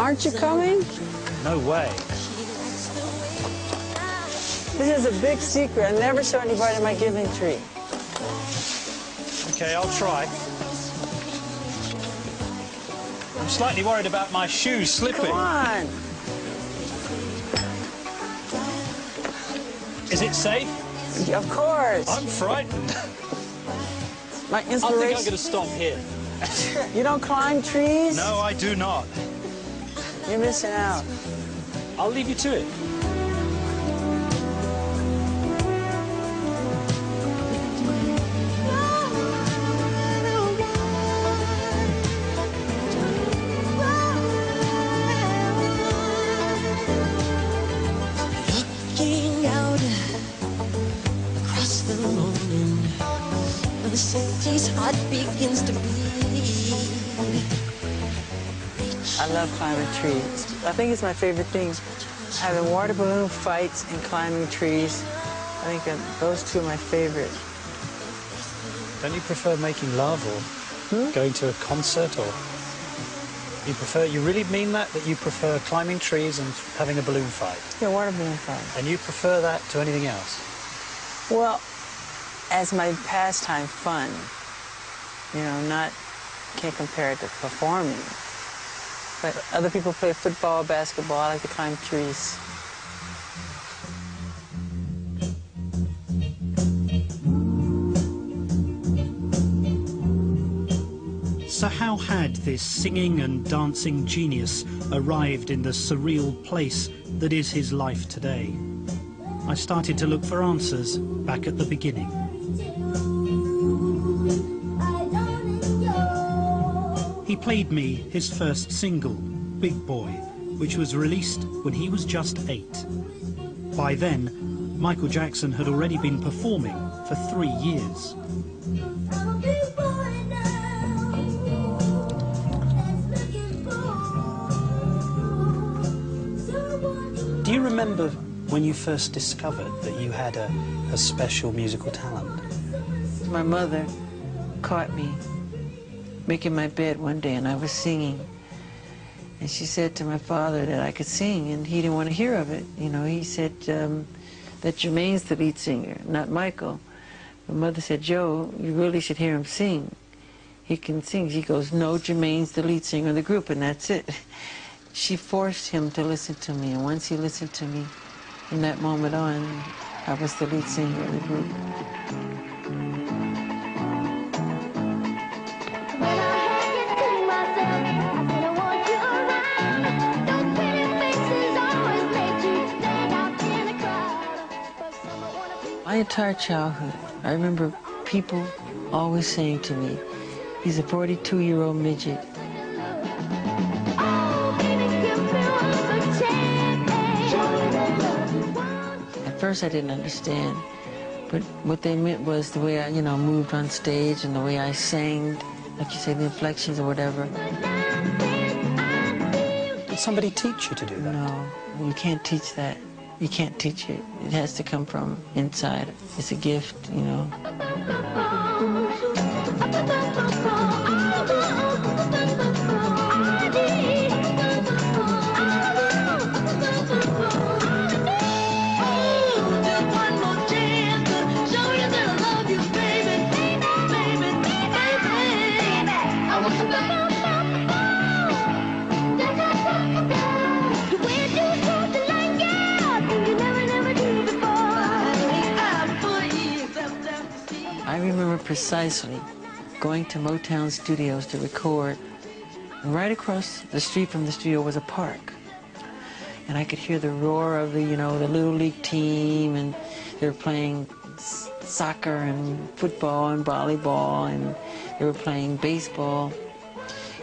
Aren't you coming? No way. This is a big secret. I never show anybody my giving tree. Okay, I'll try. I'm slightly worried about my shoes slipping. Come on. Is it safe? Of course. I'm frightened. My I think inspiration. I'm going to stop here. You don't climb trees? No, I do not. You're missing out. I'll leave you to it. Looking out across the morning, when the city's heart begins to beat. I love climbing trees. I think it's my favorite thing. Having water balloon fights and climbing trees. I think that those two are my favorite. Don't you prefer making love or going to a concert, or you really mean that you prefer climbing trees and having a balloon fight? Yeah, water balloon fight. And you prefer that to anything else? Well, as my pastime fun, you know, can't compare it to performing. But other people play football, basketball. I like to climb trees. So how had this singing and dancing genius arrived in the surreal place that is his life today? I started to look for answers back at the beginning. He played me his first single, Big Boy, which was released when he was just 8. By then, Michael Jackson had already been performing for 3 years. Do you remember when you first discovered that you had a special musical talent? My mother caught me making my bed one day, and I was singing. And she said to my father that I could sing, and he didn't want to hear of it. You know, he said that Jermaine's the lead singer, not Michael. My mother said, Joe, you really should hear him sing. He can sing. She goes, no, Jermaine's the lead singer of the group, and that's it. She forced him to listen to me, and once he listened to me, from that moment on, I was the lead singer of the group. My entire childhood, I remember people always saying to me, he's a 42-year-old midget. At first I didn't understand, but what they meant was the way I, you know, moved on stage and the way I sang, like you say, the inflections or whatever. Did somebody teach you to do that? No, you can't teach that. You can't teach it. It has to come from inside. It's a gift, you know. I remember precisely going to Motown Studios to record, and right across the street from the studio was a park. And I could hear the roar of the, you know, the Little League team, and they were playing soccer and football and volleyball, and they were playing baseball.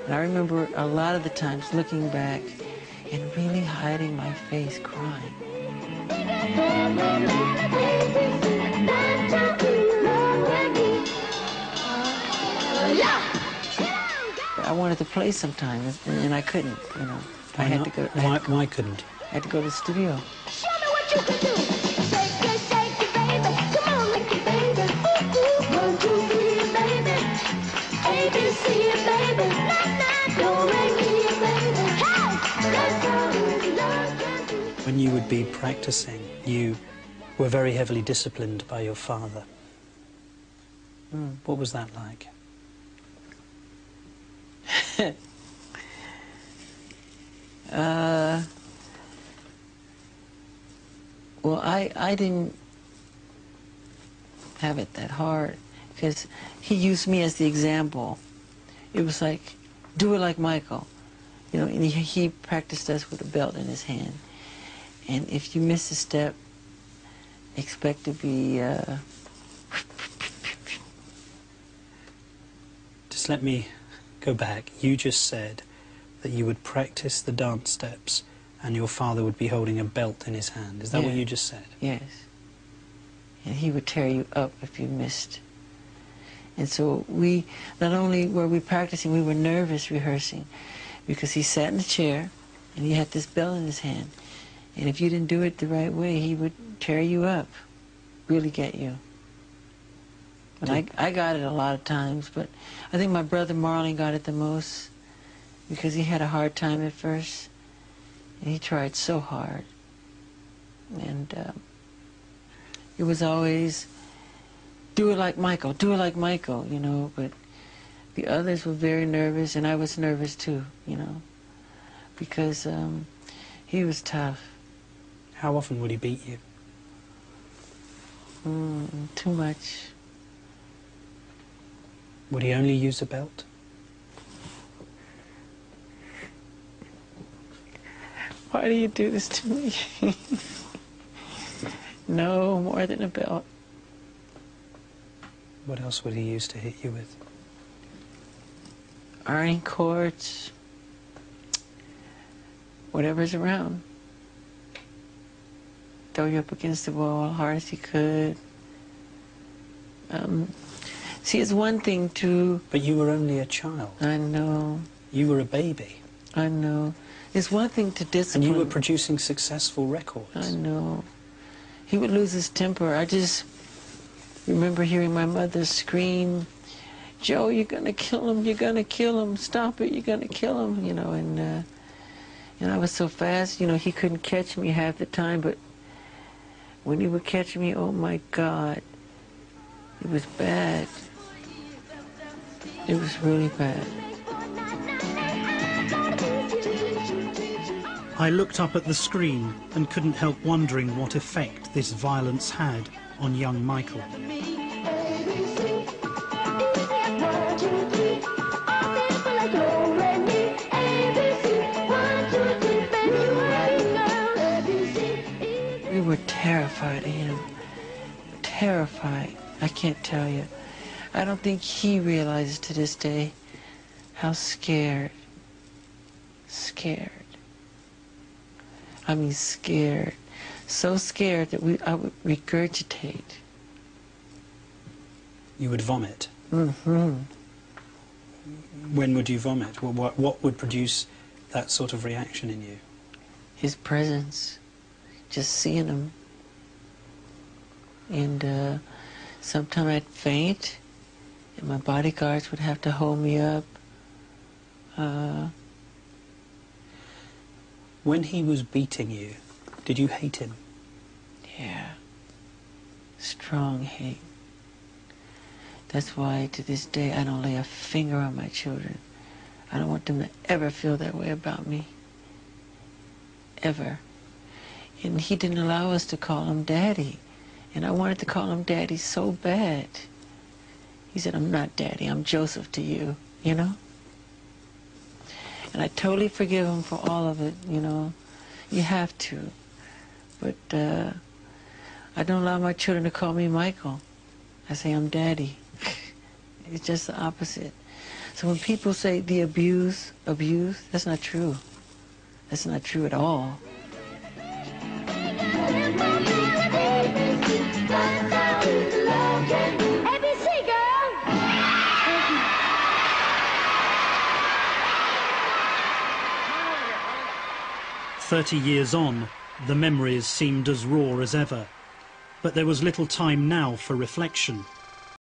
And I remember a lot of the times looking back and really hiding my face crying. I wanted to play sometimes, and I couldn't, you know. I had to go. Why couldn't you? I had to go to the studio. Show me what you can do. Shake it, baby. Come on, make it, baby. Ooh, 1, 2, 3, baby. ABC, baby. Do, re, mi, baby. Hey, would be practicing, you were very heavily disciplined by your father. What was that like? Well, I didn't have it that hard because he used me as the example. It was like, do it like Michael. You know, and he practiced us with a belt in his hand. And if you miss a step, expect to be... Just let me go back. You just said that you would practice the dance steps and your father would be holding a belt in his hand. Is that what you just said? Yes. And he would tear you up if you missed. And so we, not only were we practicing, we were nervous rehearsing because he sat in a chair and he had this belt in his hand. And if you didn't do it the right way, he would tear you up, really get you. And I got it a lot of times, but I think my brother Marlon got it the most because he had a hard time at first. And he tried so hard. And it was always, do it like Michael, do it like Michael, you know, but the others were very nervous, and I was nervous too, you know, because he was tough. How often would he beat you? Too much. Would he only use a belt? Why do you do this to me? No, more than a belt. What else would he use to hit you with? Ironing cords, whatever's around. Throw you up against the wall as hard as he could. See, it's one thing to... But you were only a child. I know. You were a baby. I know. It's one thing to discipline. And you were producing successful records. I know. He would lose his temper. I just remember hearing my mother scream, Joe, you're going to kill him, you're going to kill him, stop it, you're going to kill him, you know, and I was so fast, you know, he couldn't catch me half the time, but when he would catch me, oh my God, it was bad. It was really bad. I looked up at the screen and couldn't help wondering what effect this violence had on young Michael. We were terrified of him. Terrified. I can't tell you. I don't think he realizes to this day how scared. I mean scared. So scared that I would regurgitate. You would vomit? Mm-hmm. When would you vomit? What would produce that sort of reaction in you? His presence. Just seeing him. And sometimes I'd faint, and my bodyguards would have to hold me up. When he was beating you, did you hate him? Yeah. Strong hate. That's why to this day I don't lay a finger on my children. I don't want them to ever feel that way about me. Ever. And he didn't allow us to call him Daddy. And I wanted to call him Daddy so bad. He said, I'm not Daddy, I'm Joseph to you, you know? And I totally forgive him for all of it, you know? You have to. But I don't allow my children to call me Michael. I say I'm Daddy. It's just the opposite. So when people say the abuse, that's not true. That's not true at all. ABC, girl. 30 years on, the memories seemed as raw as ever. But there was little time now for reflection.